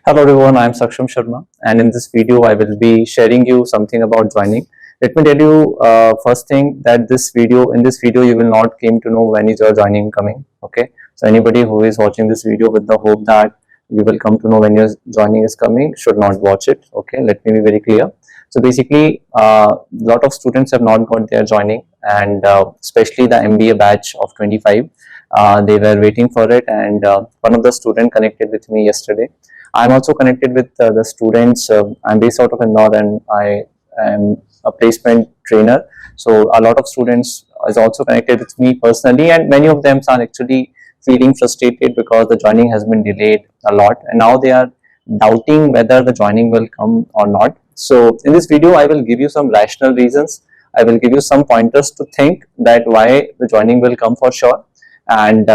Hello everyone, I am Saksham Sharma, and in this video I will be sharing you something about joining. Let me tell you first thing that in this video you will not came to know when is your joining coming. Okay, so anybody who is watching this video with the hope that you will come to know when your joining is coming should not watch it. Okay, let me be very clear. So basically, lot of students have not got their joining, and especially the MBA batch of 25, they were waiting for it, and one of the student connected with me yesterday. I'm also connected with the students. I'm based out of Indore, and I am a placement trainer. So a lot of students is also connected with me personally, and many of them are actually feeling frustrated because the joining has been delayed a lot, and now they are doubting whether the joining will come or not. So in this video, I will give you some rational reasons. I will give you some pointers to think that why the joining will come for sure, and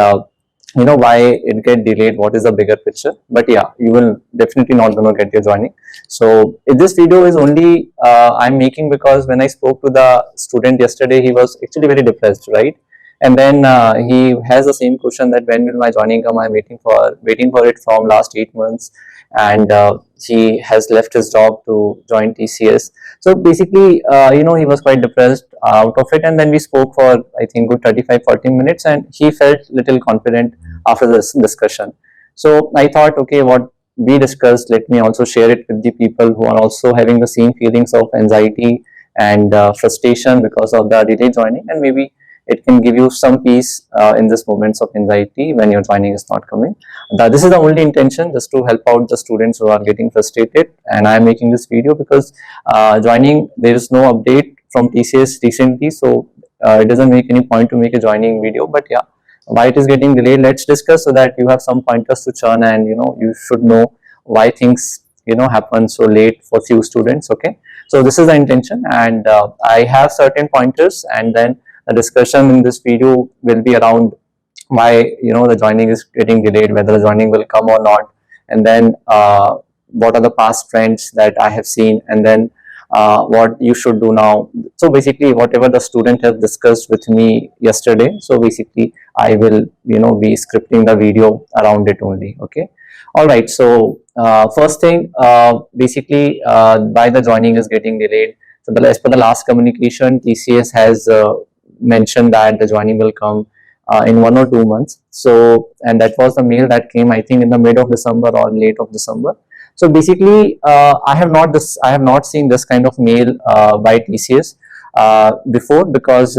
why it get delayed, what is the bigger picture. But yeah, you will definitely not gonna get your joining. So this video is only I'm making because when I spoke to the student yesterday, he was actually very depressed, right? And then he has the same question that when will my joining come? I'm waiting for it from last 8 months, and he has left his job to join TCS. So basically, he was quite depressed out of it. And then we spoke for I think good 35-40 minutes, and he felt little confident after this discussion. So I thought, okay, what we discussed, let me also share it with the people who are also having the same feelings of anxiety and frustration because of the delay joining, and maybe it can give you some peace in this moments of anxiety when your joining is not coming. This is the only intention, just to help out the students who are getting frustrated. And I am making this video because joining, there is no update from TCS recently, so it doesn't make any point to make a joining video. But yeah, why it is getting delayed, let's discuss so that you have some pointers to churn, and you should know why things happen so late for few students. Okay, so this is the intention, and I have certain pointers, and then the discussion in this video will be around why the joining is getting delayed, whether the joining will come or not, and then what are the past trends that I have seen, and then what you should do now. So basically, whatever the student has discussed with me yesterday, so basically I will be scripting the video around it only. Okay, all right. So first thing, basically why the joining is getting delayed. So as per the last communication, TCS has mentioned that the joining will come in 1 or 2 months. So, and that was the mail that came, I think, in the mid of December or late of December. So basically, I have not seen this kind of mail by TCS before, because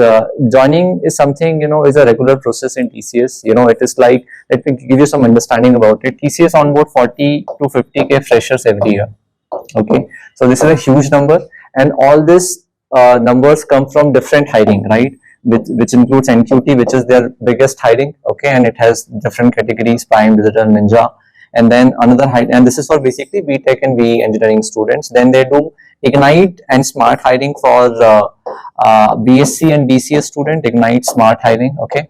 joining is something is a regular process in TCS. It is like, let me give you some understanding about it. TCS onboard 40 to 50K freshers every year. Okay, so this is a huge number, and all this numbers come from different hiring, right? Which includes NQT, which is their biggest hiring. Okay, and it has different categories: Prime, Digital, Ninja, and then another hiring, and this is for basically BTech and BE engineering students. Then they do Ignite and Smart hiring for BSc and BCS student. Ignite, Smart hiring. Okay,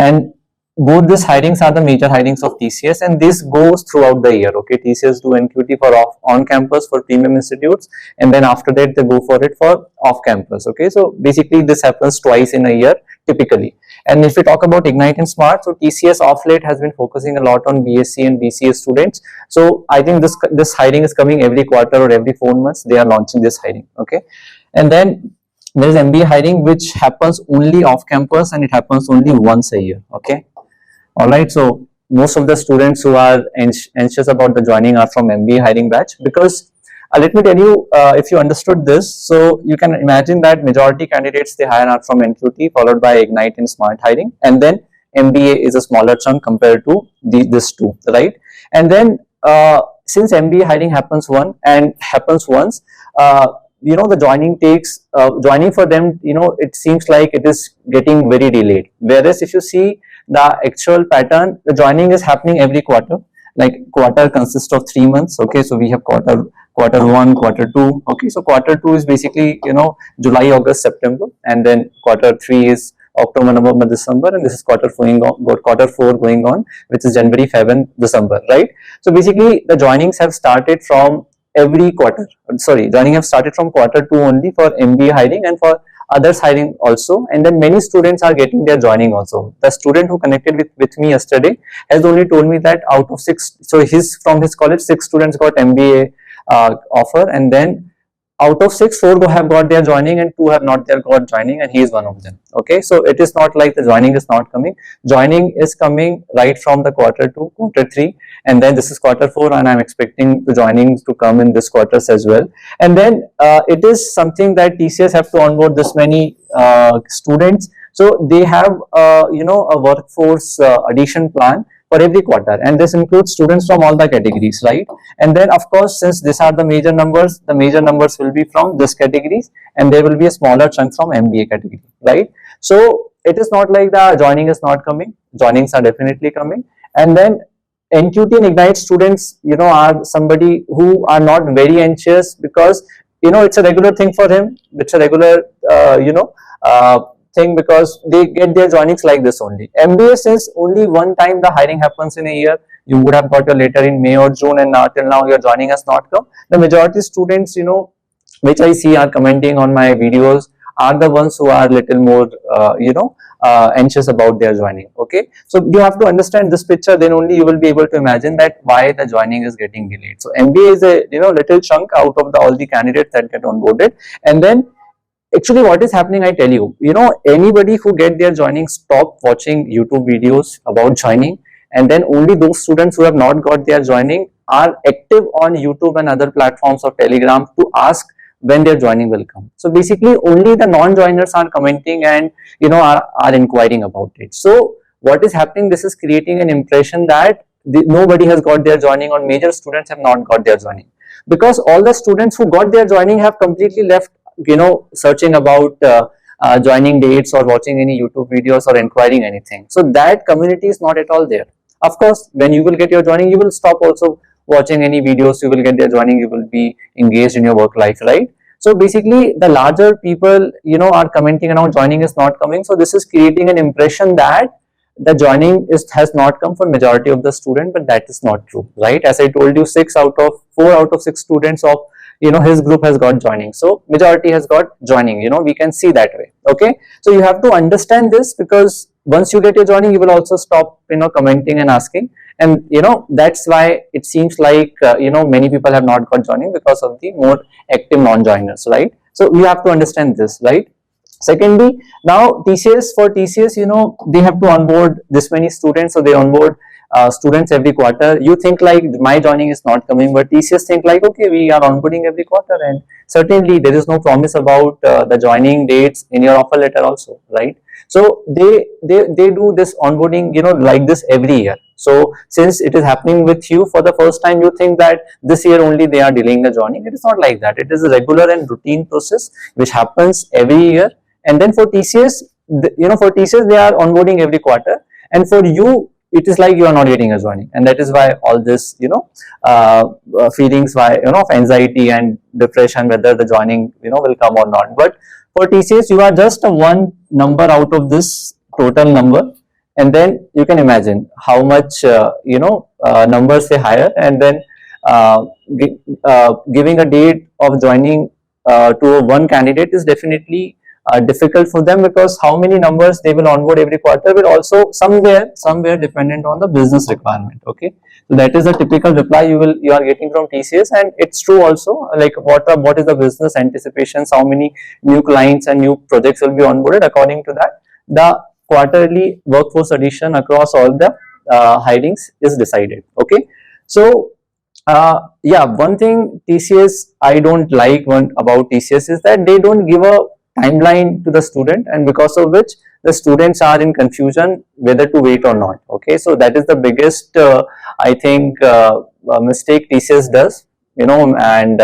and both these hirings are the major hirings of TCS, and this goes throughout the year. Okay, TCS do NQT for on campus for premium institutes, and then after that they go for it for off campus. Okay, so basically this happens twice in a year typically. And if we talk about Ignite and Smart, so TCS off late has been focusing a lot on BSc and BCS students. So I think this hiring is coming every quarter or every 4 months. They are launching this hiring. Okay, and then there is MBA hiring, which happens only off campus, and it happens only once a year. Okay, all right. So most of the students who are anxious about the joining are from MBA hiring batch, because let me tell you, if you understood this, so you can imagine that majority candidates they hire are from NQT, followed by Ignite and Smart hiring, and then MBA is a smaller chunk compared to this two, right? And then since MBA hiring happens once, the joining for them, it seems like it is getting very delayed. Whereas if you see the actual pattern, the joining is happening every quarter. Like, quarter consists of 3 months. Okay, so we have quarter 1, quarter 2. Okay, so quarter 2 is basically July, August, September, and then quarter 3 is October, November, December, and this is quarter 4 going on, which is January, February, December, right? So basically the joinings have started from every quarter. Sorry, joining have started from quarter 2 only for MBA hiring, and for others hiring also, and then many students are getting their joining also. The student who connected with me yesterday has only told me that out of 6, so from his college 6 students got MBA offer, and then out of 6, 4 have got their joining and 2 have not their got joining, and he is one of them. Okay, so it is not like the joining is not coming. Joining is coming right from the quarter 2, quarter 3, and then this is quarter 4, and I'm expecting the joinings to come in this quarters as well. And then it is something that TCS have to onboard this many students, so they have a workforce addition plan for every quarter, and this includes students from all the categories, right? And then of course, since these are the major numbers will be from this categories, and there will be a smaller chunk from MBA category, right? So it is not like the joining is not coming. Joinings are definitely coming. And then NQT and Ignite students, are somebody who are not very anxious, because it's a regular thing for him. It's a regular thing, because they get their joinings like this only. MBA, since only one time the hiring happens in a year, you would have got your letter in May or June, and now till now your joining has not come. The majority students, which I see are commenting on my videos, are the ones who are little more, anxious about their joining. Okay, so you have to understand this picture, then only you will be able to imagine that why the joining is getting delayed. So MBA is a little chunk out of all the candidates that get onboarded, and then actually what is happening, I tell you, anybody who get their joining stop watching YouTube videos about joining, and then only those students who have not got their joining are active on YouTube and other platforms of Telegram to ask when their joining will come. So basically only the non-joiners are commenting and are inquiring about it. So what is happening, this is creating an impression that nobody has got their joining, or major students have not got their joining, because all the students who got their joining have completely left searching about joining dates or watching any YouTube videos or inquiring anything. So that community is not at all there. Of course, when you will get your joining, you will stop also watching any videos, you will get their joining, you will be engaged in your work life, right? So basically the larger people are commenting around joining is not coming. So this is creating an impression that the joining has not come for majority of the student, but that is not true, right? As I told you, 4 out of 6 students of his group has got joining, so majority has got joining, we can see that way. Okay, so you have to understand this, because once you get your joining, you will also stop commenting and asking, and that's why it seems like many people have not got joining, because of the more active non-joiners, right? So you have to understand this, right? Secondly, now for TCS, they have to onboard this many students, so they onboard students every quarter. You think like my joining is not coming, but TCS think like, okay, we are onboarding every quarter, and certainly there is no promise about the joining dates in your offer letter also, right? So they do this onboarding like this every year. So since it is happening with you for the first time, you think that this year only they are delaying the joining. It is not like that. It is a regular and routine process which happens every year. And then for TCS, they are onboarding every quarter, and for you it is like you are not getting a joining, and that is why all this feelings of anxiety and depression, whether the joining will come or not. But for TCS, you are just one number out of this total number, and then you can imagine how much numbers they hire, and then giving a date of joining to one candidate is definitely difficult for them, because how many numbers they will onboard every quarter will also somewhere dependent on the business requirement. Okay, so that is a typical reply you are getting from TCS, and it's true also, like what is the business anticipations, how many new clients and new projects will be onboarded. According to that, the quarterly workforce addition across all the hirings is decided. Okay, so one thing TCS I don't like about TCS is that they don't give a timeline to the student, and because of which the students are in confusion whether to wait or not. Okay, so that is the biggest I think mistake TCS does, and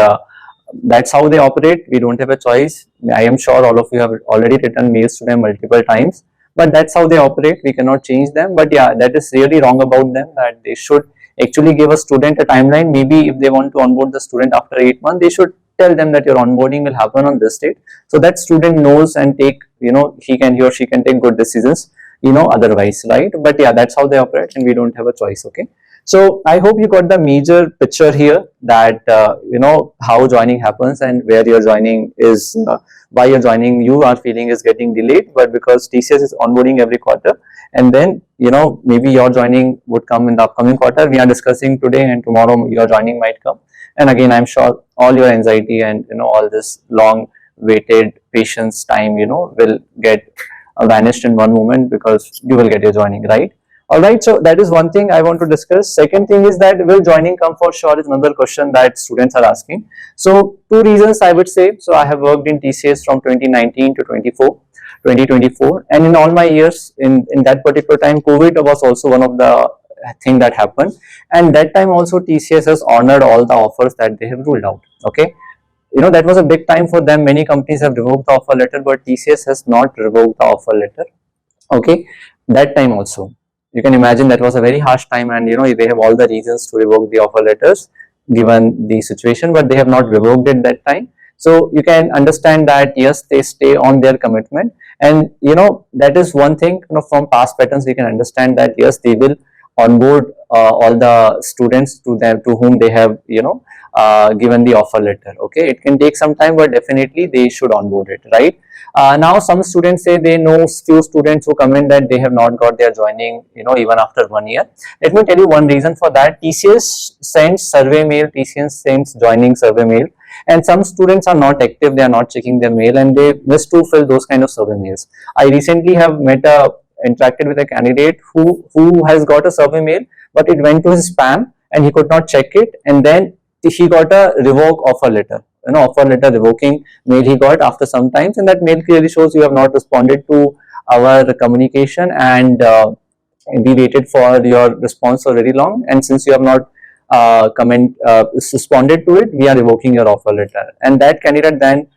that's how they operate. We don't have a choice. I am sure all of you have already written mails to them multiple times, but that's how they operate. We cannot change them. But yeah, that is really wrong about them, that they should actually give a student a timeline. Maybe if they want to onboard the student after 8 months, they should tell them that your onboarding will happen on this date, so that student knows and take he or she can take good decisions otherwise, right? But yeah, that's how they operate, and we don't have a choice. Okay, So I hope you got the major picture here, that how joining happens and where your joining is, why your joining you are feeling is getting delayed, but because TCS is onboarding every quarter, and then maybe your joining would come in the upcoming quarter. We are discussing today, and tomorrow your joining might come. And again, I'm sure all your anxiety and all this long waited patience time will get vanished in one moment, because you will get your joining, right? All right, so that is one thing I want to discuss. Second thing is that will joining come for sure is another question that students are asking. So two reasons I would say. So I have worked in TCS from 2019 to 2024, and in all my years in that particular time, COVID was also one of the thing that happened, and that time also TCS has honored all the offers that they have ruled out. Okay, that was a big time for them. Many companies have revoked the offer letter, but TCS has not revoked the offer letter. Okay, that time also, you can imagine that was a very harsh time, and they have all the reasons to revoke the offer letters given the situation, but they have not revoked it that time. So you can understand that yes, they stay on their commitment, and that is one thing. From past patterns we can understand that yes, they will onboard all the students to them to whom they have given the offer letter. Okay, it can take some time, but definitely they should onboard it, right? Now some students say they know few students who comment that they have not got their joining even after 1 year. Let me tell you one reason for that. TCS sends survey mail, TCS sends joining survey mail, and some students are not active, they are not checking their mail, and they miss to fill those kind of survey mails. I recently have interacted with a candidate who has got a survey mail, but it went to his spam and he could not check it, and then he got a revoke offer letter, offer letter revoking mail he got after some times, and that mail clearly shows you have not responded to our communication, and we waited for your response for very long, and since you have not responded to it, we are revoking your offer letter. And that candidate then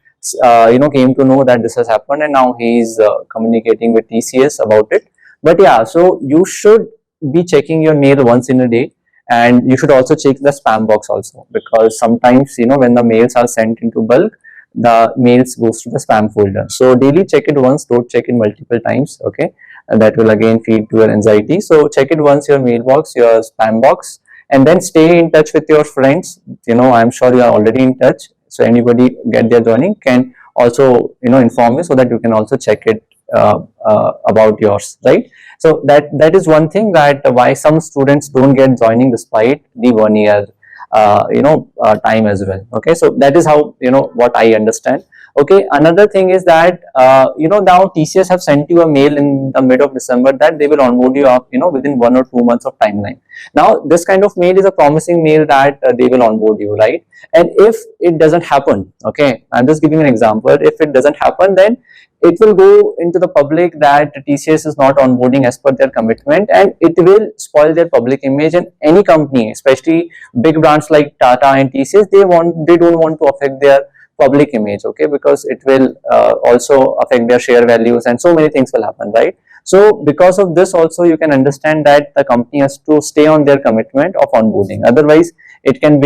came to know that this has happened, and now he is communicating with TCS about it. But yeah, so you should be checking your mail once in a day, and you should also check the spam box also, because sometimes when the mails are sent into bulk, the mails goes to the spam folder. So daily check it once, don't check it multiple times. Okay, and that will again feed to your anxiety. So check it once, your mailbox, your spam box, and then stay in touch with your friends. I'm sure you are already in touch, so anybody get their joining can also inform you, so that you can also check it about yours, right? So that is one thing, that why some students don't get joining despite the 1 year time as well. Okay, so that is how what I understand. Okay, another thing is that now TCS have sent you a mail in the mid of December that they will onboard you up within 1 or 2 months of timeline. Now this kind of mail is a promising mail that they will onboard you, right? And if it doesn't happen, okay, I'm just giving an example, if it doesn't happen, then it will go into the public that TCS is not onboarding as per their commitment, and it will spoil their public image. And any company, especially big brands like Tata and TCS, they don't want to affect their public image, okay, because it will also affect their share values, and so many things will happen, right? So because of this also, you can understand that the company has to stay on their commitment of onboarding. Otherwise it can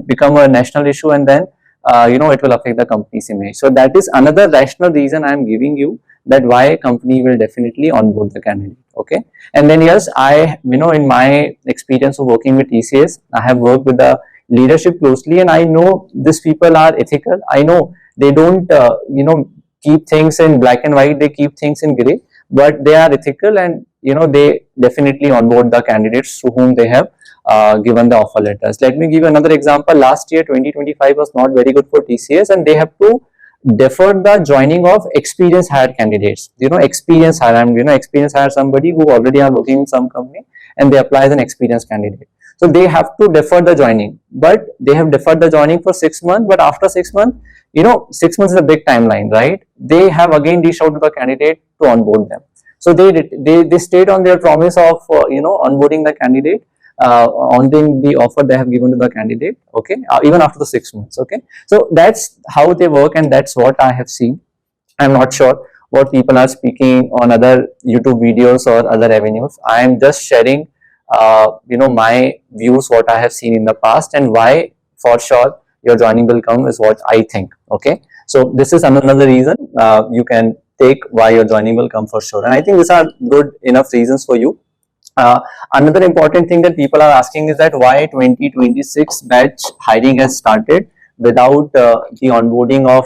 become a national issue, and then it will affect the company's image. So that is another rational reason I am giving you, that why a company will definitely onboard the candidate. Okay, and then yes, I in my experience of working with TCS, I have worked with the leadership closely, and I know these people are ethical. I know they don't keep things in black and white, they keep things in gray, but they are ethical, and they definitely onboard the candidates to whom they have given the offer letters. Let me give you another example. Last year 2025 was not very good for TCS, and they have to defer the joining of experienced hired candidates. Experienced hire, experienced hire somebody who already are working in some company, and they apply as an experienced candidate. So they have to defer the joining, but they have deferred the joining for 6 months. But after 6 months, 6 months is a big timeline, right? They have again reached out to the candidate to onboard them. So they stayed on their promise of onboarding the candidate, honoring the offer they have given to the candidate. Okay, even after the 6 months. Okay, so that's how they work, and that's what I have seen. I'm not sure what people are speaking on other YouTube videos or other avenues. I am just sharing my views, what I have seen in the past, and why for sure your joining will come is what I think. Okay, so this is another reason you can take why your joining will come for sure, and I think these are good enough reasons for you. Another important thing that people are asking is that why 2026 batch hiring has started without the onboarding of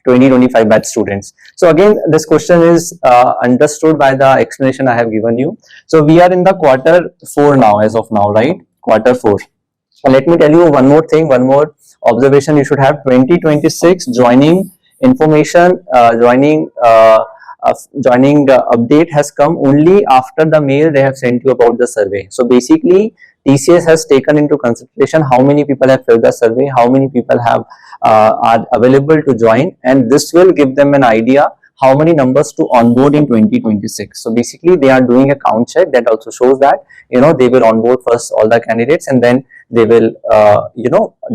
2025 batch students. So again, this question is understood by the explanation I have given you. So we are in the quarter 4 now, as of now, right? Quarter 4. And let me tell you one more thing, one more observation you should have. 2026 joining information, joining update has come only after the mail they have sent you about the survey. So basically, TCS has taken into consideration how many people have filled the survey, how many people have are available to join, and this will give them an idea how many numbers to onboard in 2026. So basically, they are doing a count check that also shows that they will onboard first all the candidates, and then they will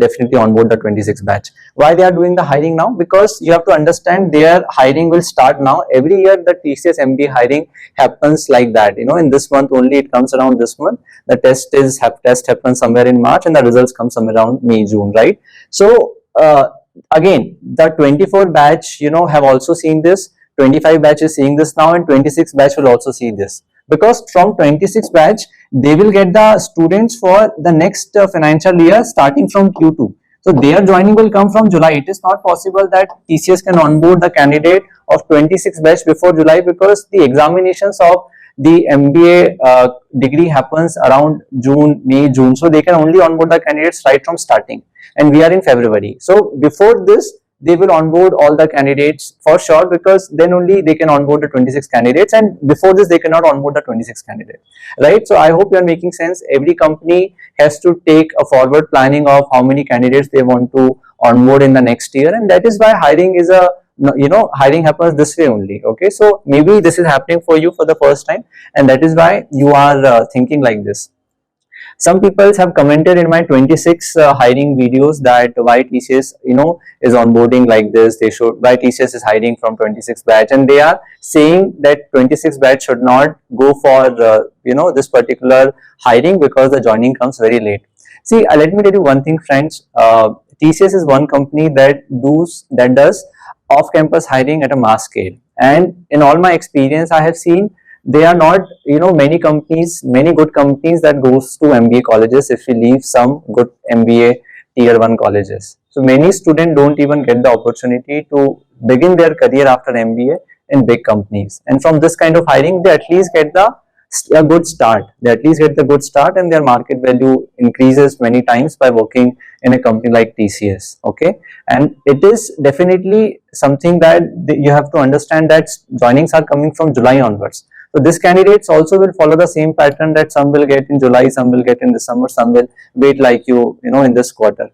definitely onboard the 26 batch. Why they are doing the hiring now? Because you have to understand their hiring will start now. Every year the TCS MBA hiring happens like that. In this month only, it comes around this month. The test happens somewhere in March, and the results come somewhere around May, June, right? So again, the 24 batch have also seen this, 25 batch is seeing this now, and 26 batch will also see this, because from 26 batch they will get the students for the next financial year starting from Q2. So their joining will come from July. It is not possible that TCS can onboard the candidate of 26 batch before July, because the examinations of the MBA degree happens around May, June. So they can only onboard the candidates right from starting, and we are in February. So before this, they will onboard all the candidates for sure, because then only they can onboard the 26 candidates, and before this they cannot onboard the 26 candidates, right? So I hope you are making sense. Every company has to take a forward planning of how many candidates they want to onboard in the next year, and that is why hiring is hiring happens this way only. Okay, so maybe this is happening for you for the first time, and that is why you are thinking like this. Some people have commented in my 26 hiring videos that why TCS is onboarding like this. They should, why TCS is hiring from 26 batch, and they are saying that 26 batch should not go for this particular hiring because the joining comes very late. See, let me tell you one thing, friends. TCS is one company that does off-campus hiring at a mass scale, and in all my experience, I have seen they are not many good companies that goes to MBA colleges if we leave some good MBA tier 1 colleges. So many students don't even get the opportunity to begin their career after MBA in big companies, and from this kind of hiring they at least get a good start. They at least get the good start, and their market value increases many times by working in a company like TCS. Okay, and it is definitely something that you have to understand, that joinings are coming from July onwards. So this candidates also will follow the same pattern, that some will get in July, some will get in December, some will wait like in this quarter.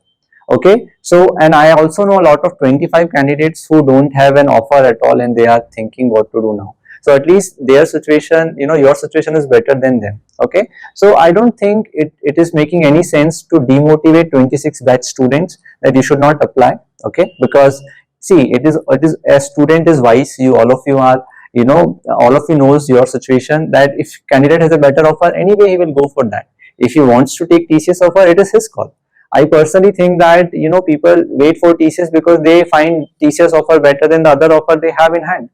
Okay, so, and I also know a lot of 25 candidates who don't have an offer at all, and they are thinking what to do now. So at least their situation, your situation is better than them. Okay, so I don't think it is making any sense to demotivate 26 batch students that you should not apply. Okay, because see, it is a student is wise. All of you are, all of you knows your situation, that if candidate has a better offer, anyway he will go for that. If he wants to take TCS offer, it is his call. I personally think that people wait for TCS because they find TCS offer better than the other offer they have in hand.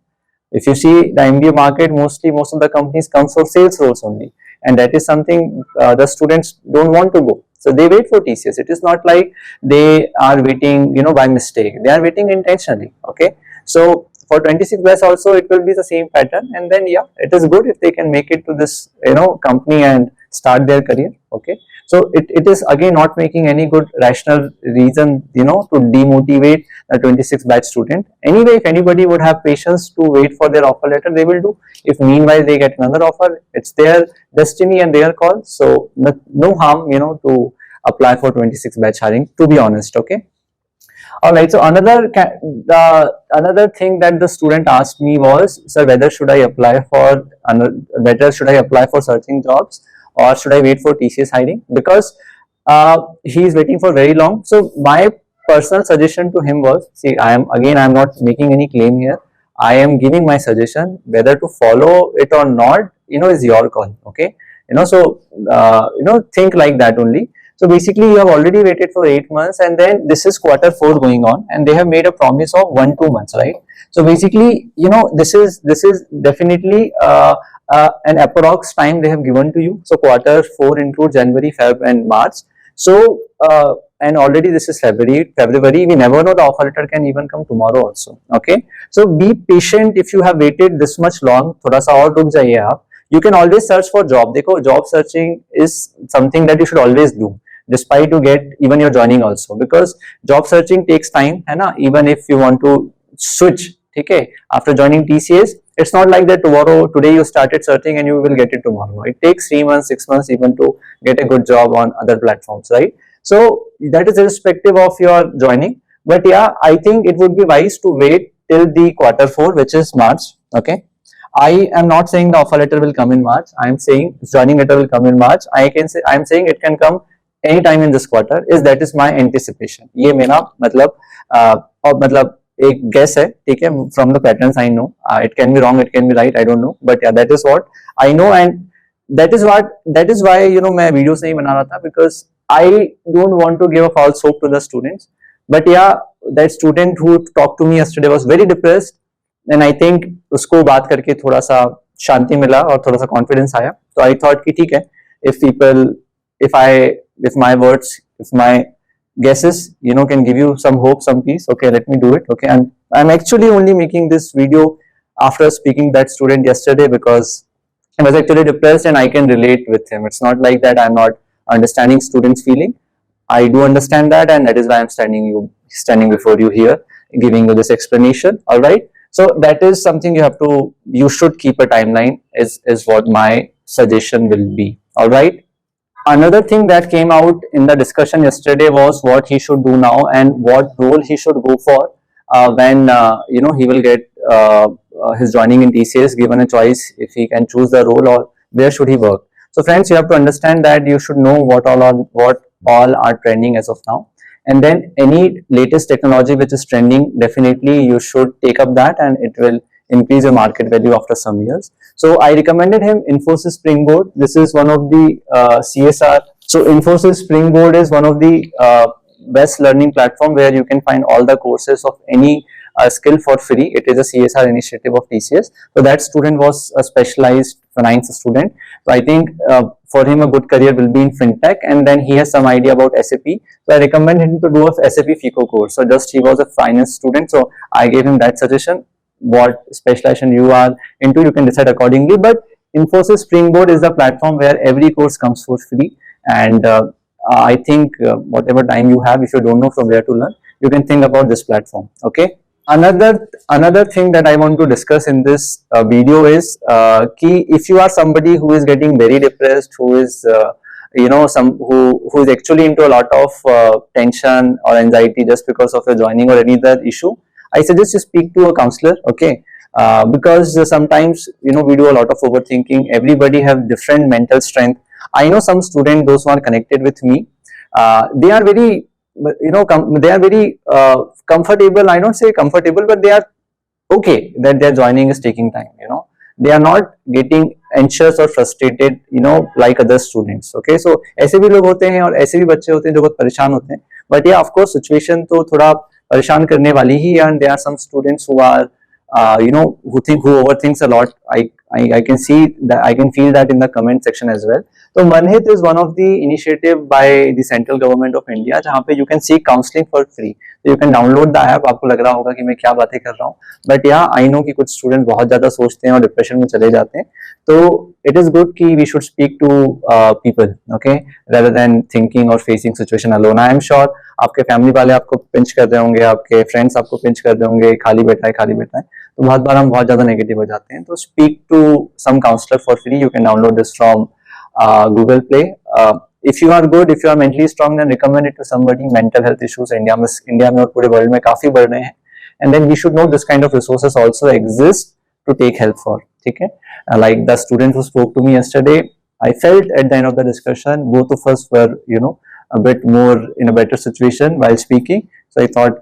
If you see the MBA market, most of the companies come for sales roles only, and that is something the students don't want to go. So they wait for TCS. It is not like they are waiting by mistake. They are waiting intentionally. Okay, so for 26 batch also it will be the same pattern, and then yeah, it is good if they can make it to this company and start their career. Okay, so it is again not making any good rational reason to demotivate the 26 batch student. Anyway, if anybody would have patience to wait for their offer letter, they will do. If meanwhile they get another offer, it's their destiny and their call. So no harm to apply for 26 batch hiring, to be honest. Okay. Alright, so another thing that the student asked me was, sir, whether should I apply for searching jobs, or should I wait for TCS hiring, because he is waiting for very long. So my personal suggestion to him was, see, I am not making any claim here. I am giving my suggestion. Whether to follow it or not, is your call. Okay, so think like that only. So basically, you have already waited for 8 months, and then this is quarter 4 going on, and they have made a promise of 1-2 months, right? So basically, this is definitely an approx time they have given to you. So quarter 4 includes January, Feb and March. So and already this is February, we never know, the offer letter can even come tomorrow also. Okay, so be patient. If you have waited this much long, थोड़ा सा और रुक जाइए आप. You can always search for job. देखो, job searching is something that you should always do, despite you get even your joining also, because job searching takes time, है ना. Even if you want to switch, ठीक है, after joining TCS, it's not like that today you started searching and you will get it tomorrow. It takes 3 months, 6 months even to get a good job on other platforms, right? So that is irrespective of your joining. But yeah, I think it would be wise to wait till the quarter 4, which is March. Okay, I am not saying the offer letter will come in March. I am saying joining letter will come in March. I am saying it can come anytime in this quarter. That is my anticipation. ये मेरा मतलब और मतलब एक guess है, ठीक है, from the patterns I know. It can be wrong, it can be right, I don't know, but yeah, that is what I know, and that is why मैं videos नहीं बना रहा था, because I don't want to give a false hope to the students. But yeah, that student who talked to me yesterday was very depressed, and I think उसको बात करके थोड़ा सा शांति मिला और थोड़ा सा confidence आया. So I thought कि ठीक है, if my words, if my guesses can give you some hope, some peace, okay, let me do it. Okay, and I'm actually only making this video after speaking that student yesterday, because I was actually depressed and I can relate with him. It's not like that I'm not understanding students' feeling. I do understand that, and that is why I'm standing before you here, giving you this explanation. All right. So that is something you should keep a timeline, is what my suggestion will be. All right. Another thing that came out in the discussion yesterday was what he should do now and what role he should go for when he will get his joining in TCS, given a choice if he can choose the role or where should he work. So friends, you have to understand that you should know what all are trending as of now, and then any latest technology which is trending, definitely you should take up that, and it will increase your market value after some years. So I recommended him Infosys Springboard. This is one of the CSR. So Infosys Springboard is one of the best learning platform where you can find all the courses of any skill for free. It is a CSR initiative of TCS. So that student was a specialized finance student. So I think for him a good career will be in fintech, and then he has some idea about SAP. So I recommend him to do a SAP FICO course. So just he was a finance student, so I gave him that suggestion. What specialization you are into, you can decide accordingly. But Infosys Springboard is the platform where every course comes for free, and I think whatever time you have, if you don't know from where to learn, you can think about this platform. Okay. Another thing that I want to discuss in this video is if you are somebody who is getting very depressed, who is who is actually into a lot of tension or anxiety just because of your joining or any other issue, I suggest you speak to a counselor. Okay, because sometimes we do a lot of overthinking. Everybody have different mental strength. I know some students, those who are connected with me, they are very they are very comfortable. I don't say comfortable, but they are okay that their joining is taking time. They are not getting anxious or frustrated like other students. Okay, so ऐसे भी लोग होते हैं और ऐसे भी बच्चे होते हैं जो बहुत परेशान होते हैं. But yeah, of course, situation तो थोड़ा परेशान करने वाली ही, and there are some students who are who overthinks a lot. I can see that, I can feel that in the comment section as well. So Manhit is one of the initiative by the central government of India, जहाँ पे you can seek counseling for free. So you can download the app. आपको लग रहा होगा कि मैं क्या बातें कर रहा हूँ, but yeah, I know कि कुछ students बहुत ज़्यादा सोचते हैं और depression में चले जाते हैं. तो it is good कि we should speak to people, okay, rather than thinking or facing situation alone. I am sure आपके फैमिली वाले आपको पिंच कर रहे होंगे, आपके फ्रेंड्स आपको पिंच कर रहे होंगे, खाली बैठा है. तो बहुत बार हम बहुत ज्यादा नेगेटिव हो जाते हैं. तो speak to some counsellor for free. You can download this from Google Play. If you are good, if you are mentally strong, then recommend it to somebody. Mental health issues India में और पूरे world में काफी बढ़ रहे हैं, and then we should know this kind of resources also exist to take help for. ठीक है, like the student who spoke to me yesterday, I felt at the end of the discussion both of us were a bit more in a better situation while speaking. So I thought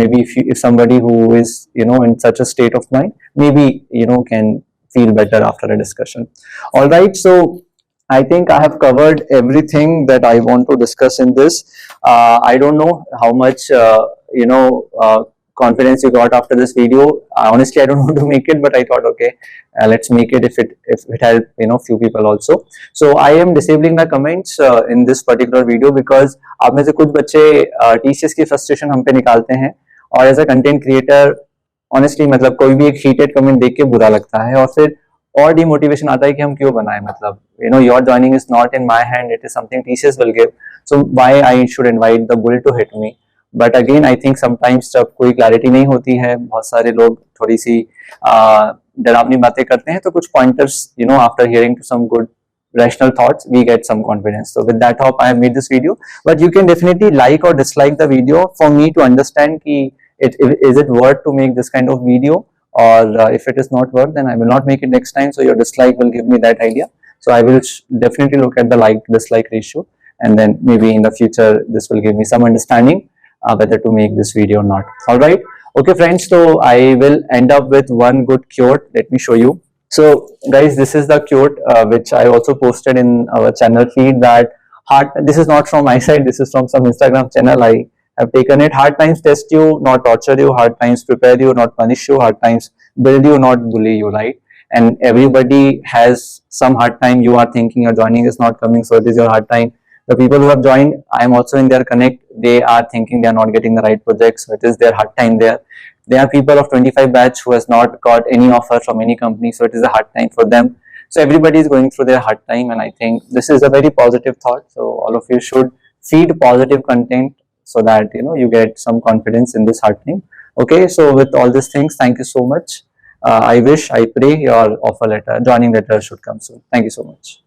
maybe if somebody who is in such a state of mind, maybe can feel better after a discussion. All right, so I think I have covered everything that I want to discuss in this. I don't know how much confidence you got after this video. Honestly, I don't want to make it, but I thought, okay, let's make it if it help few people also. So I am disabling the comments in this particular video because आप में से कुछ बच्चे TCS की frustration हम पे निकालते हैं, और as a content creator honestly मतलब कोई भी एक हीटेड कमेंट देख के बुरा लगता है, और फिर और डिमोटिवेशन आता है कि हम क्यों बनाए, मतलब your joining is not in my hand, it is something TCS will give, so why I should invite the bull to hit me. But again I think sometimes जब कोई क्लैरिटी नहीं होती है, बहुत सारे लोग थोड़ी सी डरावनी बातें करते हैं, तो कुछ pointers after hearing to some good rational thoughts we get some confidence. So with that hope I have made this video, but you can definitely like or dislike the video for me to understand ki is it worth to make this kind of video, or if it is not worth, then I will not make it next time. So your dislike will give me that idea, so I will definitely look at the like dislike ratio, and then maybe in the future this will give me some understanding whether to make this video or not. All right, okay friends, so I will end up with one good quote. Let me show you. So guys, this is the quote which I also posted in our channel feed, that this is not from my side, this is from some Instagram channel. I have taken it. Hard times test you, not torture you. Hard times prepare you, not punish you. Hard times build you, not bully you, right? And everybody has some hard time. You are thinking your joining is not coming, so it is your hard time. The people who have joined, I am also in their connect, they are thinking they are not getting the right project, so it is their hard time there. There are people of 25 batch who has not got any offer from any company, so it is a hard time for them. So everybody is going through their hard time, and I think this is a very positive thought. So all of you should feed positive content so that you get some confidence in this hard time. Okay, so with all these things, thank you so much. I pray your offer letter, joining letter should come soon. Thank you so much.